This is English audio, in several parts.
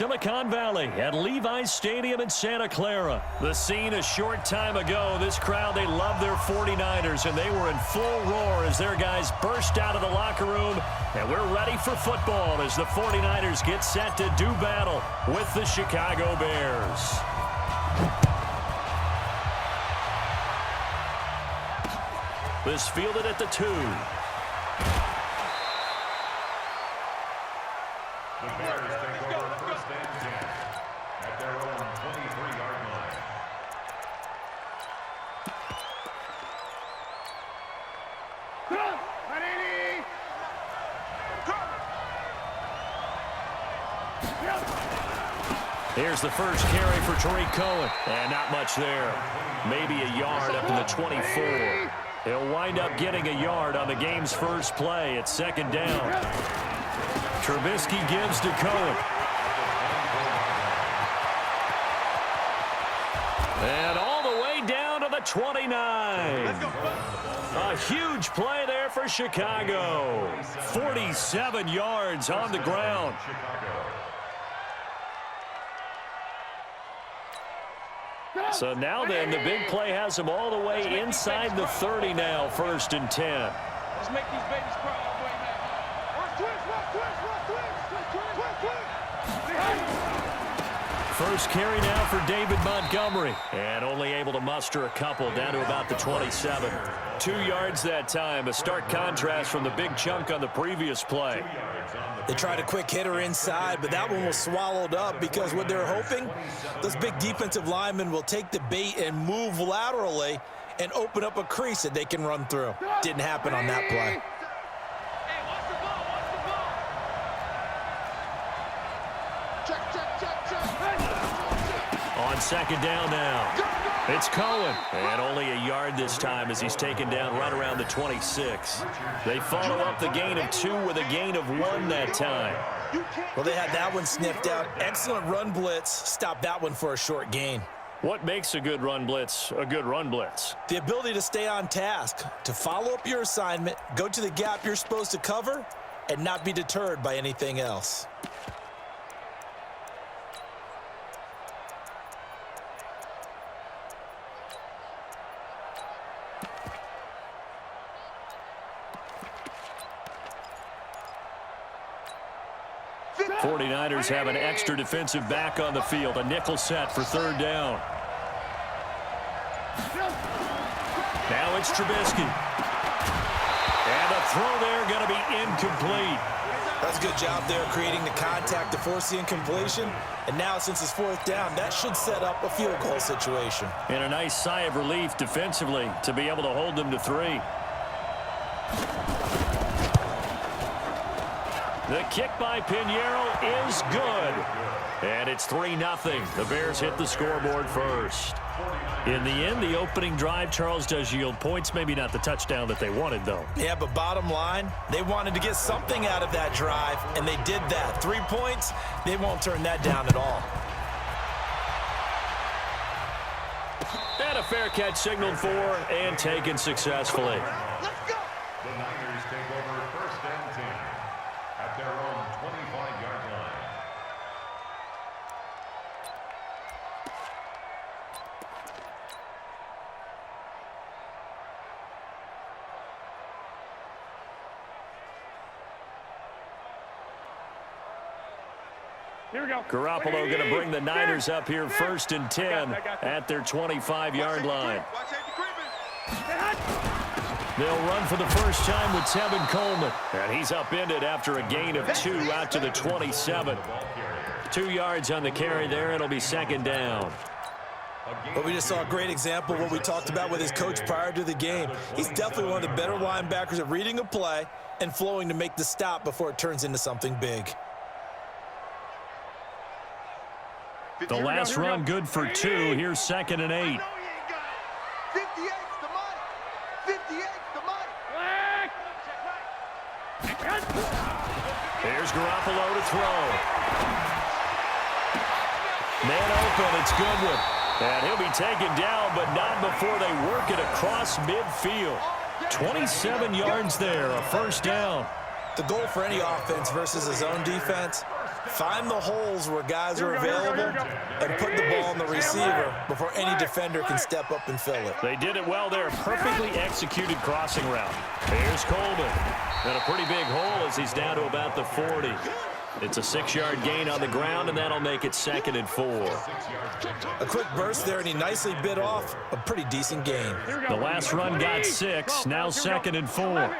Silicon Valley at Levi's Stadium in Santa Clara. The scene a short time ago. This crowd, they love their 49ers, and they were in full roar as their guys burst out of the locker room. And we're ready for football as the 49ers get set to do battle with the Chicago Bears. This fielded at the 2. The Bears take over first and 10 at their own 23-yard line. Here's the first carry for Tariq Cohen. And not much there. Maybe a yard up to the 24. He'll wind up getting a yard on the game's first play at second down. Trubisky gives to Cohen. And all the way down to the 29. A huge play there for Chicago. 47 yards on the ground. So now then, the big play has them all the way inside the 30 now, first and 10. Let's make these babies cry all the way back. First carry now for David Montgomery. And only able to muster a couple down to about the 27. 2 yards that time. A stark contrast from the big chunk on the previous play. They tried a quick hitter inside, but that one was swallowed up because what they're hoping, those big defensive linemen will take the bait and move laterally and open up a crease that they can run through. Didn't happen on that play. On second down now. It's Cohen. And only a yard this time as he's taken down right around the 26. They follow up the gain of 2 with a gain of 1 that time. Well, they had that one sniffed out. Excellent run blitz. Stopped that one for a short gain. What makes a good run blitz a good run blitz? The ability to stay on task, to follow up your assignment, go to the gap you're supposed to cover, and not be deterred by anything else. The 49ers have an extra defensive back on the field. A nickel set for third down. Now it's Trubisky. And the throw there going to be incomplete. That's a good job there creating the contact to force the incompletion. And now since it's fourth down, that should set up a field goal situation. And a nice sigh of relief defensively to be able to hold them to 3. The kick by Pinheiro is good. And it's 3-0. The Bears hit the scoreboard first. In the end, the opening drive, Charles, does yield points. Maybe not the touchdown that they wanted, though. Yeah, but bottom line, they wanted to get something out of that drive, and they did that. 3 points, they won't turn that down at all. And a fair catch signaled for and taken successfully. Let's go! The Niners take over first and 10 at their own 25-yard line. Here we go. Garoppolo going to bring the Niners up here first and 10 at their 25-yard line. They'll run for the first time with Tevin Coleman. And he's upended after a gain of 2 out to the 27. 2 yards on the carry there. It'll be second down. But we just saw a great example of what we talked about with his coach prior to the game. He's definitely one of the better linebackers at reading a play and flowing to make the stop before it turns into something big. The last run good for 2. Here's second and 8. 58's the money. 58's the money. Here's Garoppolo to throw. Man open, it's Goodwin. And he'll be taken down, but not before they work it across midfield. 27 yards there, a first down. The goal for any offense versus his own defense, Find the holes where guys are available and put the ball on the receiver before any defender can step up and fill it. They did it well there. Perfectly executed crossing route. Here's Coleman. And a pretty big hole as he's down to about the 40. It's a 6-yard gain on the ground, and that'll make it 2nd and 4. A quick burst there, and he nicely bit off a pretty decent gain. The last run got 6. Now 2nd and 4. 11.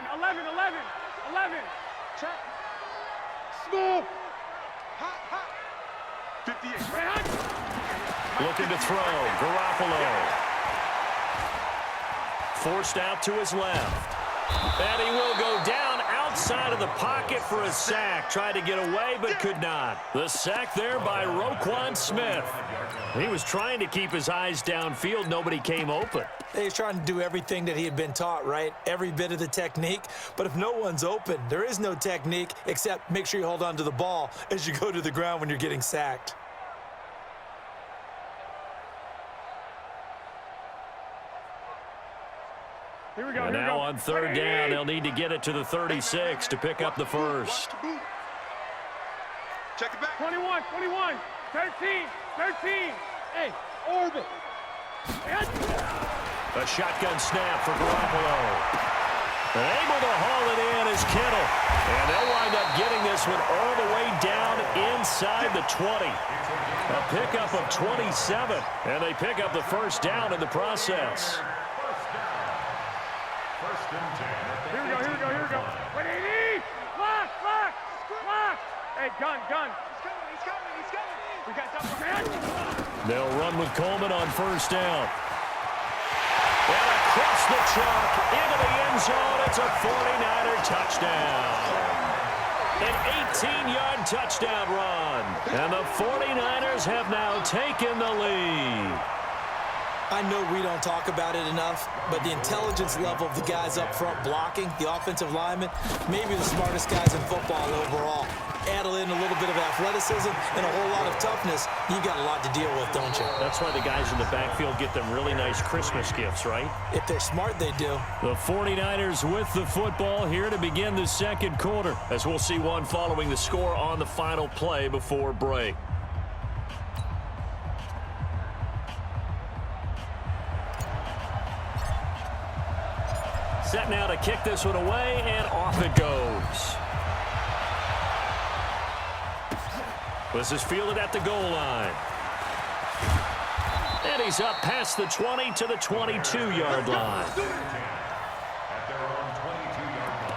Check. Smooth. Hot. 58. Looking to throw. Garoppolo. Forced out to his left. And he will go down outside of the pocket for a sack. Tried to get away, but could not. The sack there by Roquan Smith. He was trying to keep his eyes downfield. Nobody came open. He's trying to do everything that he had been taught, right? Every bit of the technique. But if no one's open, there is no technique except make sure you hold on to the ball as you go to the ground when you're getting sacked. Here we go. And now on 3rd down, they'll need to get it to the 36 to pick up the first. Check it back. 21. 13. Hey, orbit. A shotgun snap for Garoppolo. And able to haul it in is Kittle. And they'll wind up getting this one all the way down inside the 20. A pickup of 27. And they pick up the first down in the process. Here we go. 180. Lock. Hey, gun. He's coming. We got double man. They'll run with Coleman on 1st down. And across the chalk into the end zone. It's a 49er touchdown. An 18-yard touchdown run. And the 49ers have now taken the lead. I know we don't talk about it enough, but the intelligence level of the guys up front blocking, the offensive linemen, maybe the smartest guys in football overall. Add in a little bit of athleticism and a whole lot of toughness, you got a lot to deal with, don't you? That's why the guys in the backfield get them really nice Christmas gifts, right? If they're smart, they do. The 49ers with the football here to begin the 2nd quarter, as we'll see one following the score on the final play before break. Set now to kick this one away, and off it goes. This is fielded at the goal line. And he's up past the 20 to the 22-yard line. At their own 22-yard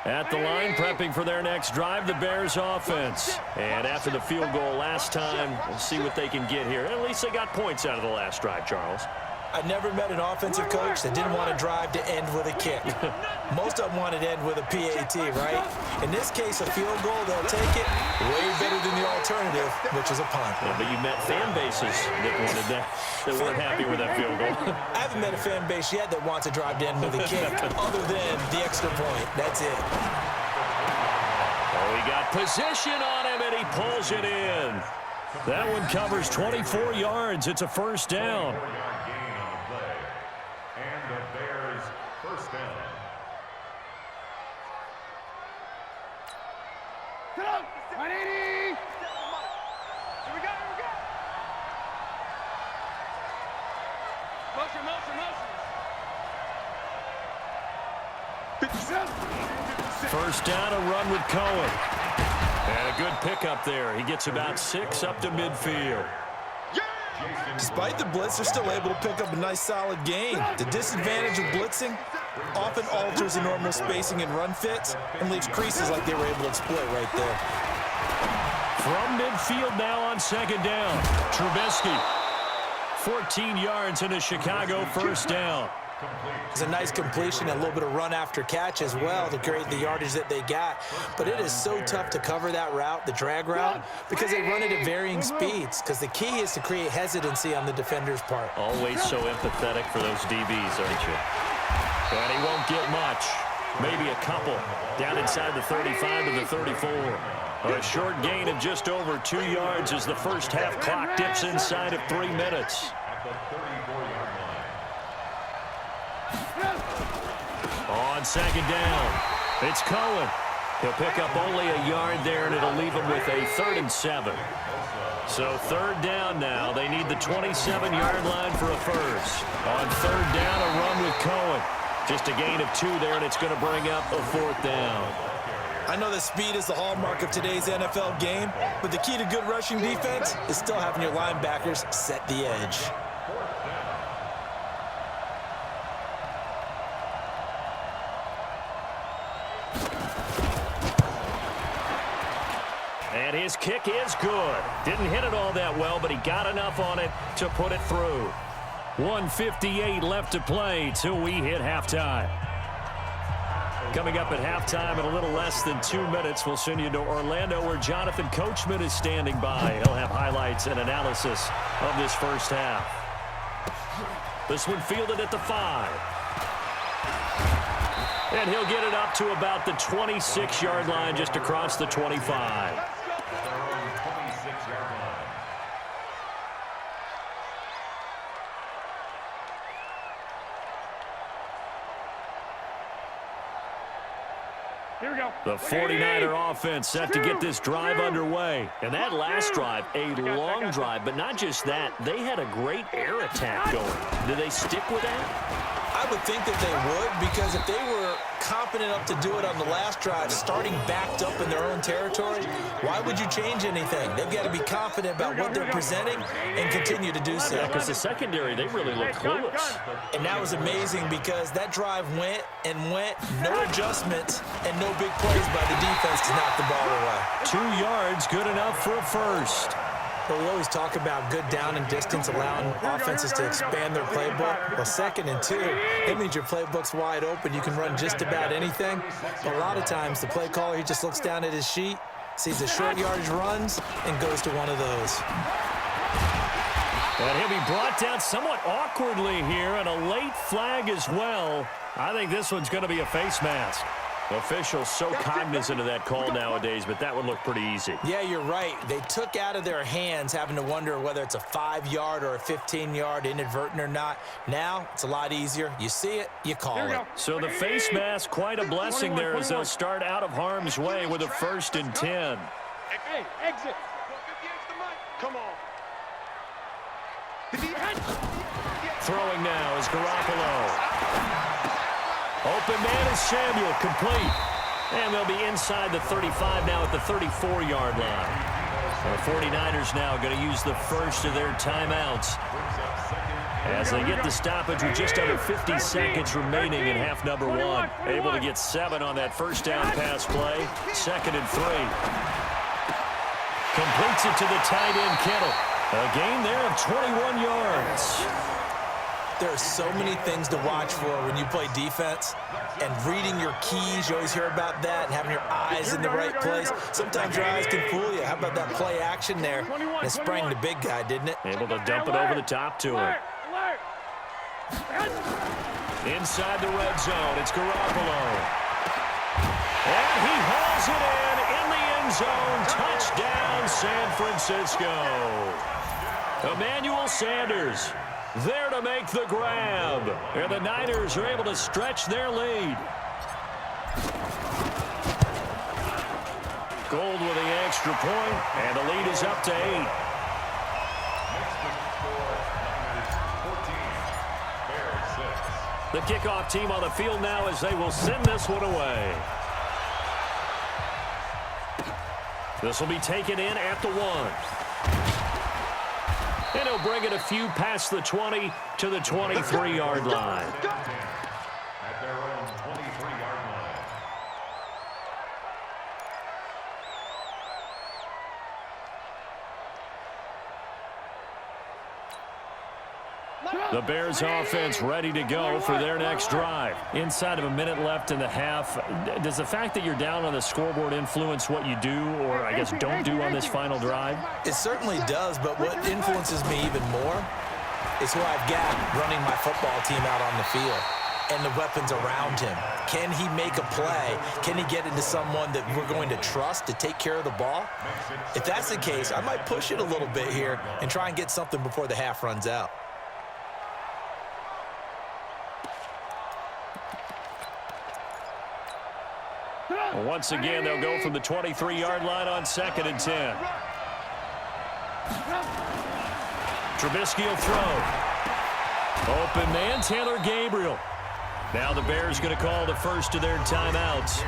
line. At the line, prepping for their next drive, the Bears offense. And after the field goal last time, we'll see what they can get here. At least they got points out of the last drive, Charles. I never met an offensive coach that didn't want to drive to end with a kick. Most of them wanted to end with a PAT, right? In this case, a field goal, they'll take it way better than the alternative, which is a punt. Yeah, but you met fan bases that wanted that weren't happy with that field goal. I haven't met a fan base yet that wants to drive to end with a kick, other than the extra point. That's it. Oh, he got position on him, and he pulls it in. That one covers 24 yards. It's a 1st down. First down, a run with Cohen. And a good pickup there. He gets about 6 up to midfield. Despite the blitz, they're still able to pick up a nice solid gain. The disadvantage of blitzing often alters the normal spacing and run fits and leaves creases like they were able to exploit right there. From midfield now on 2nd down. Trubisky. 14 yards in a Chicago 1st down. It's a nice completion, a little bit of run after catch as well to create the yardage that they got. But it is so tough to cover that route, the drag route, because they run it at varying speeds. Because the key is to create hesitancy on the defender's part. Always so empathetic for those DBs, aren't you? And he won't get much. Maybe a couple. Down inside the 35 to the 34. A short gain of just over 2 yards as the first half clock dips inside of 3 minutes. At the 34-yard line. second down. It's Cohen. He'll pick up only a yard there, and it'll leave him with a 3rd and 7. So 3rd down now. They need the 27-yard line for a first. On 3rd down, a run with Cohen. Just a gain of 2 there, and it's going to bring up a 4th down. I know that speed is the hallmark of today's NFL game, but the key to good rushing defense is still having your linebackers set the edge. And his kick is good. Didn't hit it all that well, but he got enough on it to put it through. 1:58 left to play till we hit halftime. Coming up at halftime in a little less than 2 minutes, we'll send you to Orlando where Jonathan Coachman is standing by. He'll have highlights and analysis of this first half. This one fielded at the 5. And he'll get it up to about the 26-yard line just across the 25. Here we go. The 49er offense set to get this drive underway. And that last drive, a long drive, but not just that. They had a great air attack going. Do they stick with that? I would think that they would, because if they were confident enough to do it on the last drive, starting backed up in their own territory, why would you change anything? They've got to be confident about what they're presenting and continue to do so. Because the secondary, they really look clueless. And that was amazing because that drive went and went, no adjustments and no big plays by the defense to knock the ball away. 2 yards, good enough for a first. But we always talk about good down and distance, allowing offenses to expand their playbook. Well, 2nd and 2, that means your playbook's wide open. You can run just about anything. But a lot of times, the play caller, he just looks down at his sheet, sees the short yardage runs, and goes to one of those. And he'll be brought down somewhat awkwardly here, and a late flag as well. I think this one's going to be a face mask. Officials so cognizant of that call nowadays, but that would look pretty easy. Yeah, you're right. They took out of their hands having to wonder whether it's a 5-yard or a 15-yard, inadvertent or not. Now, it's a lot easier. You see it, you call it. So the face mask, quite a blessing there as they'll start out of harm's way with a 1st and 10. Hey, exit. Come on. Throwing now is Garoppolo. Open man is Samuel, complete. And they'll be inside the 35 now at the 34-yard line. The 49ers now going to use the first of their timeouts as they get the stoppage with just under 50 seconds remaining in half number 1. Able to get 7 on that first down pass play. 2nd and 3. Completes it to the tight end, Kittle. A gain there of 21 yards. There are so many things to watch for when you play defense, and reading your keys, you always hear about that, and having your eyes in the right place. Sometimes your eyes can fool you. How about that play action there? And it sprang the big guy, didn't it? Able to dump it over the top to him. Inside the red zone, it's Garoppolo. And he hauls it in the end zone. Touchdown, San Francisco. Emmanuel Sanders there to make the grab. And the Niners are able to stretch their lead. Gold with the extra point, and the lead is up to 8. The kickoff team on the field now as they will send this one away. This will be taken in at the 1. And he'll bring it a few past the 20 to the 23-yard line. At their own 23-yard line. The Bears offense ready to go for their next drive. Inside of a minute left in the half, does the fact that you're down on the scoreboard influence what you do, or I guess don't do on this final drive? It certainly does, but what influences me even more is who I've got running my football team out on the field and the weapons around him. Can he make a play? Can he get into someone that we're going to trust to take care of the ball? If that's the case, I might push it a little bit here and try and get something before the half runs out. Well, once again, they'll go from the 23-yard line on 2nd and 10. Trubisky will throw. Open man, Taylor Gabriel. Now the Bears going to call the first of their timeouts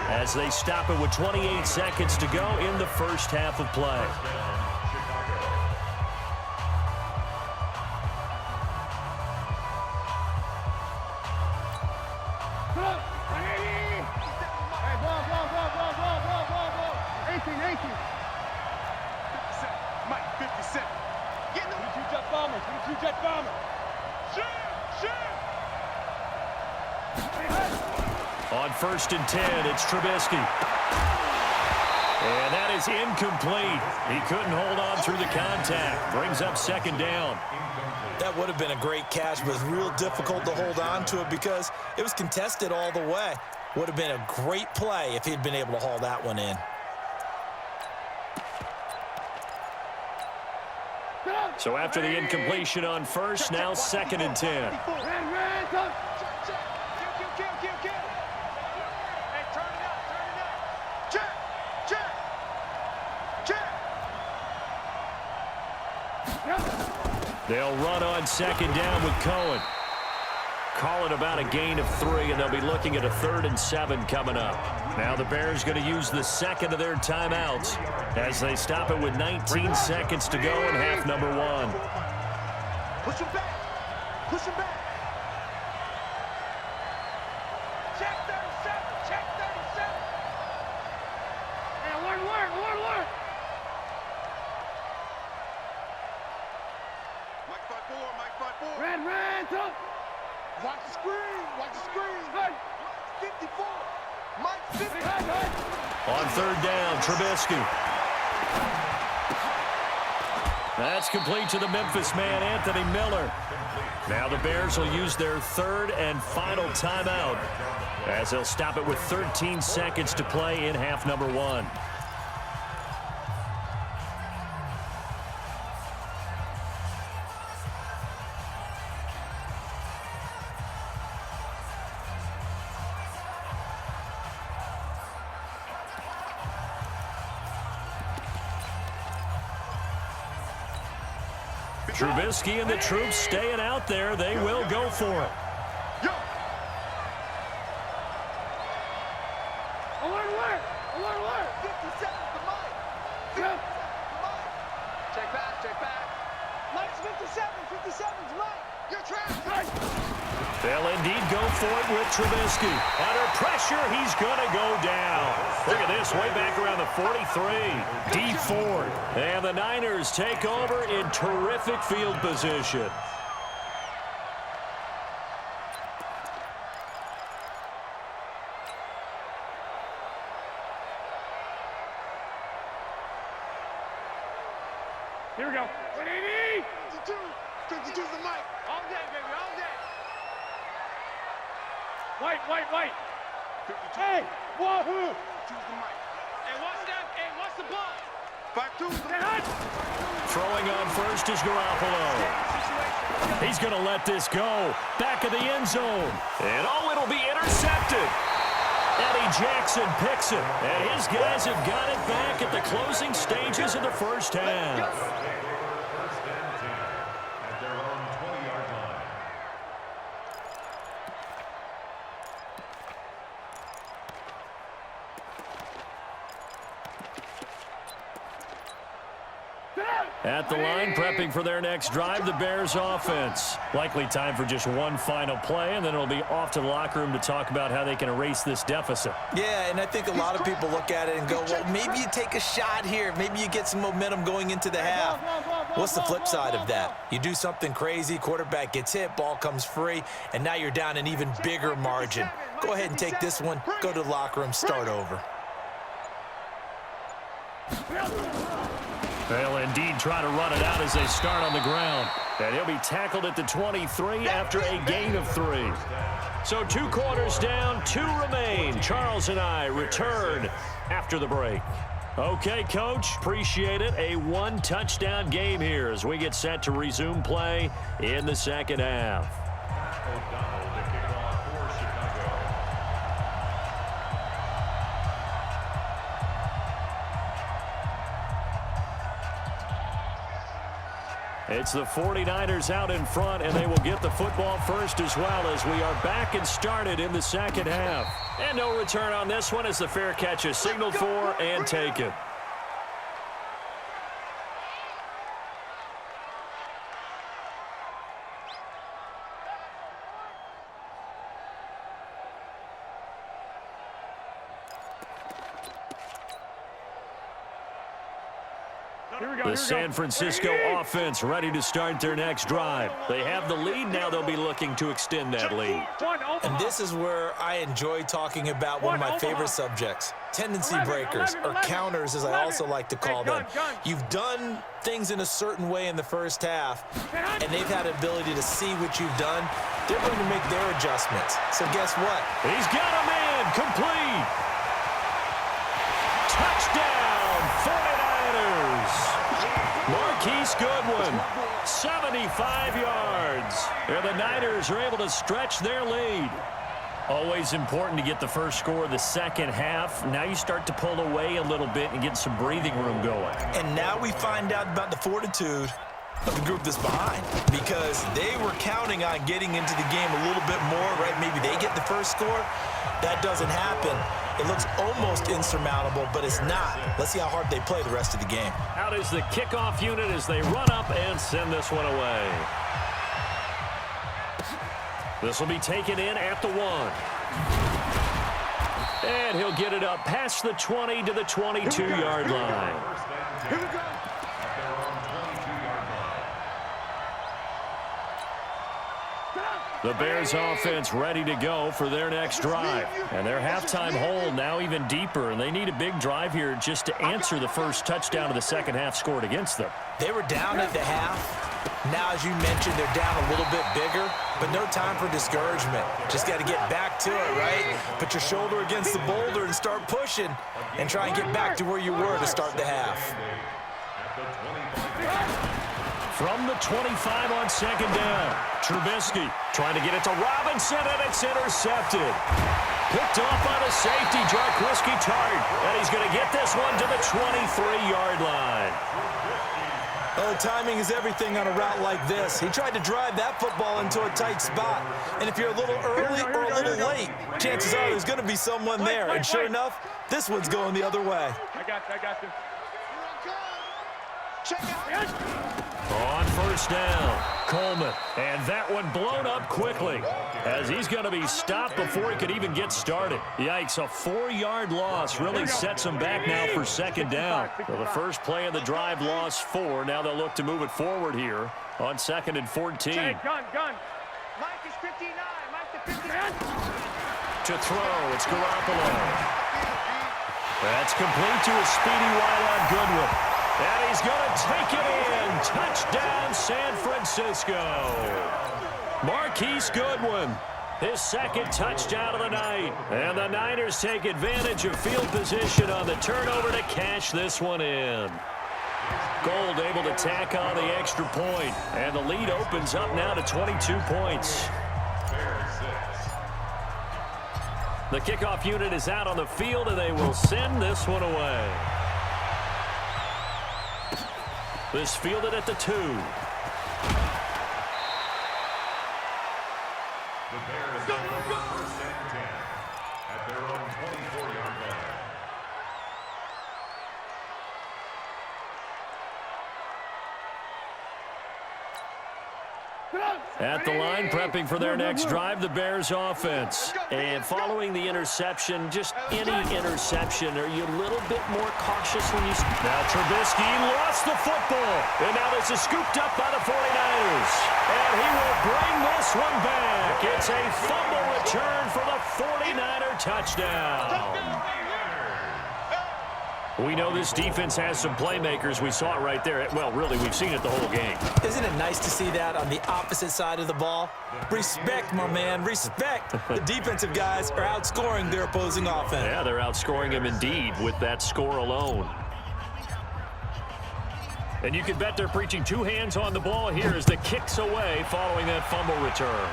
as they stop it with 28 seconds to go in the first half of play. On 1st and 10, it's Trubisky. And that is incomplete. He couldn't hold on through the contact. Brings up 2nd down. That would have been a great catch, but it was real difficult to hold on to it because it was contested all the way. Would have been a great play if he'd been able to haul that one in. So after the incompletion on 1st, now 2nd and 10. They'll run on 2nd down with Cohen. Call it about a gain of 3, and they'll be looking at a 3rd and 7 coming up. Now the Bears going to use the second of their timeouts as they stop it with 19 seconds to go in half number 1. Push him back. Push him back. Check 37. Check 37. Hey, alert. Mike 5-4. Red, top. Watch the screen. Hey. 54. Mike 50. On 3rd down, Trubisky. That's complete to the Memphis man, Anthony Miller. Now the Bears will use their 3rd and final timeout as they'll stop it with 13 seconds to play in half number 1. Trubisky and the troops staying out there. They will go for it. Alert. 57 to Mike. 57 to Mike. Check back. Mike's 57 to Mike. You're trapped. They'll indeed go for it with Trubisky. Under pressure, he's going to go down. Look at this, way back around the 43. D Ford. And the Niners take over in terrific field position. Here we go. 180. 52 to Mike. All day, baby, all day. White. 52. Hey, wahoo. Choose the Mike. Hey, what's the ball? 5-2. Get hot. Throwing on first is Garoppolo. He's going to let this go. Back of the end zone. And it'll be intercepted. Eddie Jackson picks it. And his guys have got it back at the closing stages of the first half. At the line, prepping for their next drive, the Bears offense. Likely time for just one final play, and then it'll be off to the locker room to talk about how they can erase this deficit. Yeah, and I think a lot of people look at it and go, well, maybe you take a shot here. Maybe you get some momentum going into the half. What's the flip side of that? You do something crazy, quarterback gets hit, ball comes free, and now you're down an even bigger margin. Go ahead and take this one, go to the locker room, start over. They'll indeed try to run it out as they start on the ground. And he'll be tackled at the 23 after a gain of 3. So 2 quarters down, 2 remain. Charles and I return after the break. Okay, Coach, appreciate it. A 1-touchdown game here as we get set to resume play in the second half. It's the 49ers out in front, and they will get the football first as well as we are back and started in the second half. And no return on this one as the fair catch is signaled for and taken. The San Francisco offense ready to start their next drive. They have the lead. Now they'll be looking to extend that lead. And this is where I enjoy talking about one of my favorite subjects, tendency breakers, or counters as I also like to call them. You've done things in a certain way in the first half, and they've had the ability to see what you've done. They're going to make their adjustments. So guess what? He's got a man complete. Touchdown, 49ers. Marquise Goodwin, 75 yards. And the Niners are able to stretch their lead. Always important to get the first score of the second half. Now you start to pull away a little bit and get some breathing room going. And now we find out about the fortitude of the group that's behind, because they were counting on getting into the game a little bit more, right? Maybe they get the first score. That doesn't happen. It looks almost insurmountable, but it's not. Let's see how hard they play the rest of the game. Out is the kickoff unit as they run up and send this one away. This will be taken in at the 1. And he'll get it up past the 20 to the 22-yard line. Here we go. The Bears offense ready to go for their next drive. And their halftime hole now even deeper, and they need a big drive here just to answer the first touchdown of the second half scored against them. They were down at the half. Now, as you mentioned, they're down a little bit bigger, but no time for discouragement. Just got to get back to it, right? Put your shoulder against the boulder and start pushing and try and get back to where you were to start the half. From the 25 on second down, Trubisky trying to get it to Robinson, and it's intercepted. Picked off by the safety, Jarquiski Tart, and he's going to get this one to the 23-yard line. Oh, timing is everything on a route like this. He tried to drive that football into a tight spot, and if you're a little early or a little late, chances are there's going to be someone there, and sure enough, this one's going the other way. I got you. Check out. On first down, Coleman, and that one blown up quickly as he's going to be stopped before he could even get started. Yikes, a 4-yard loss really sets him back now for second down. So the first play of the drive lost 4. Now they'll look to move it forward here on 2nd and 14. Hey, gun. Mike is 59. Mike the 59. To throw, it's Garoppolo. That's complete to a speedy wide-out Goodwin. And he's going to take it in. Touchdown, San Francisco. Marquise Goodwin, his second touchdown of the night. And the Niners take advantage of field position on the turnover to cash this one in. Gold able to tack on the extra point. And the lead opens up now to 22 points. The kickoff unit is out on the field, and they will send this one away. This fielded at the 2. The Bears go for first and 10 at their own 24-yard line. At the line, prepping for their next drive, the Bears offense. And following the interception, just any interception, are you a little bit more cautious when you... Now Trubisky lost the football. And now this is scooped up by the 49ers. And he will bring this one back. It's a fumble return for the 49er touchdown. We know this defense has some playmakers. We saw it right there. Well, really, we've seen it the whole game. Isn't it nice to see that on the opposite side of the ball? Respect, my man, respect. The defensive guys are outscoring their opposing offense. Yeah, they're outscoring them indeed with that score alone. And you can bet they're preaching 2 hands on the ball here as the kick's away following that fumble return.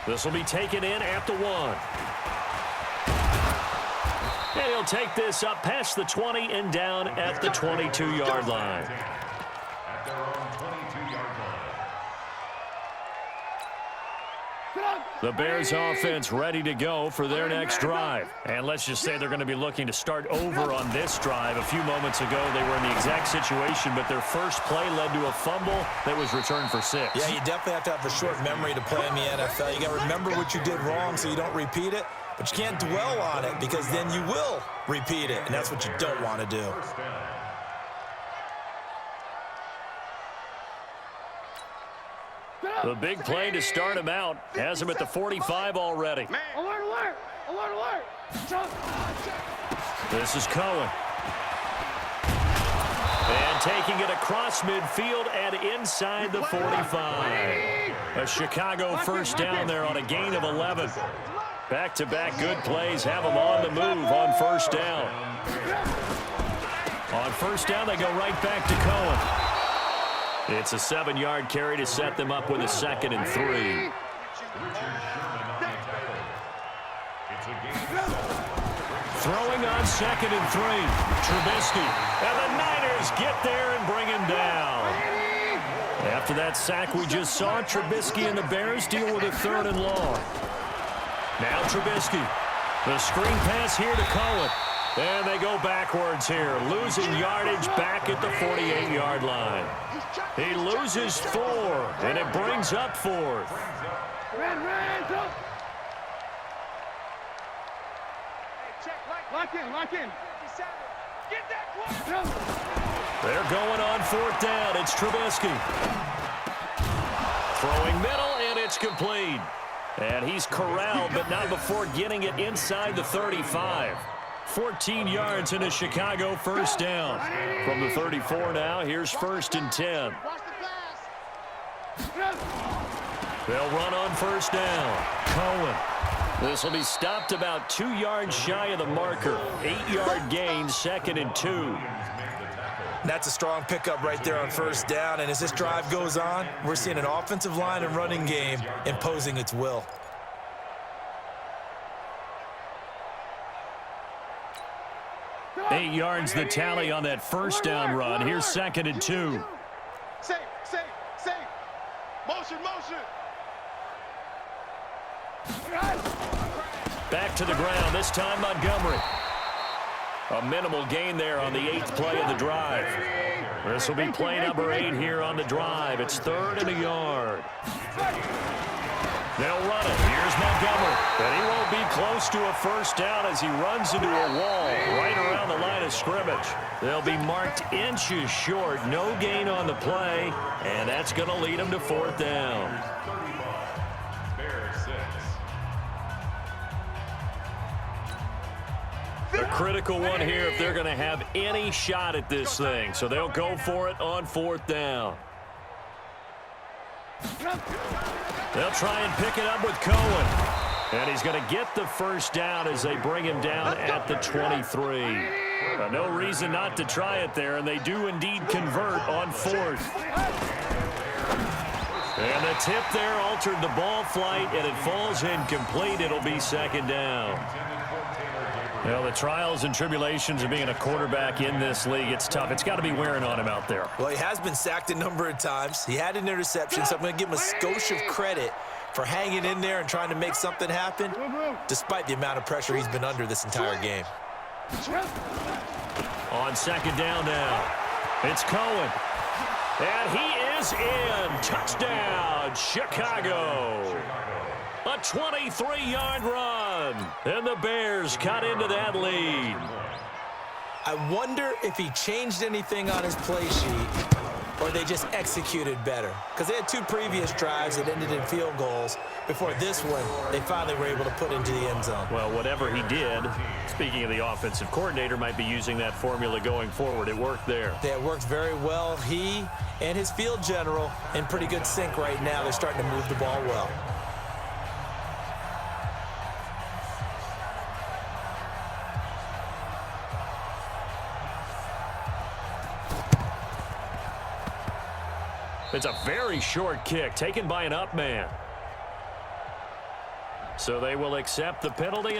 This will be taken in at the 1. And he'll take this up past the 20 and down at the 22-yard line. The Bears offense ready to go for their next drive. And let's just say they're going to be looking to start over on this drive. A few moments ago, they were in the exact situation, but their first play led to a fumble that was returned for 6. Yeah, you definitely have to have a short memory to play in the NFL. You got to remember what you did wrong so you don't repeat it, but you can't dwell on it because then you will repeat it, and that's what you don't want to do. The big play to start him out has him at the 45 already. Alert, alert! Alert, alert! This is Cohen. And taking it across midfield and inside the 45. A Chicago first down there on a gain of 11. Back-to-back good plays have them on the move on first down. On first down, they go right back to Cohen. It's a 7-yard carry to set them up with a 2nd and 3. Throwing on 2nd and 3. Trubisky. And the Niners get there and bring him down. After that sack we just saw, Trubisky and the Bears deal with a 3rd and long. Now Trubisky. The screen pass here to Cohen. And they go backwards here, losing yardage back at the 48-yard line. He loses 4, and it brings up 4th. Lock in, lock in. Get that close. They're going on 4th down. It's Trubisky. Throwing middle, and it's complete. And he's corralled, but not before getting it inside the 35. 14 yards in a Chicago first down. From the 34 now, here's 1st and 10. They'll run on first down. Cohen. This will be stopped about 2 yards shy of the marker. 8-yard gain, 2nd and 2. That's a strong pickup right there on first down, and as this drive goes on, we're seeing an offensive line and running game imposing its will. Eight yards the tally on that first down run. Here's 2nd and 2. Safe, safe, safe. Motion, motion. Back to the ground, this time Montgomery. A minimal gain there on the 8th play of the drive. This will be play number 8 here on the drive. It's 3rd and a yard. They'll run it. Here's Montgomery. But he won't be close to a first down as he runs into a wall right around the line of scrimmage. They'll be marked inches short. No gain on the play, and that's going to lead them to 4th down. A critical one here if they're going to have any shot at this thing. So they'll go for it on 4th down. They'll try and pick it up with Cohen. And he's going to get the first down as they bring him down at the 23. No reason not to try it there, and they do indeed convert on 4th. And the tip there altered the ball flight, and it falls incomplete. It'll be 2nd down. Well, the trials and tribulations of being a quarterback in this league, it's tough. It's got to be wearing on him out there. Well, he has been sacked a number of times. He had an interception, so I'm going to give him a skosh of credit for hanging in there and trying to make something happen, despite the amount of pressure he's been under this entire game. On 2nd down now, it's Cohen. And he is in. Touchdown, Chicago. A 23-yard run, and the Bears cut into that lead. I wonder if he changed anything on his play sheet or they just executed better. Because they had 2 previous drives that ended in field goals. Before this one, they finally were able to put into the end zone. Well, whatever he did, speaking of the offensive coordinator, might be using that formula going forward. It worked there. Yeah, it worked very well. He and his field general in pretty good sync right now. They're starting to move the ball well. It's a very short kick taken by an up man. So they will accept the penalty.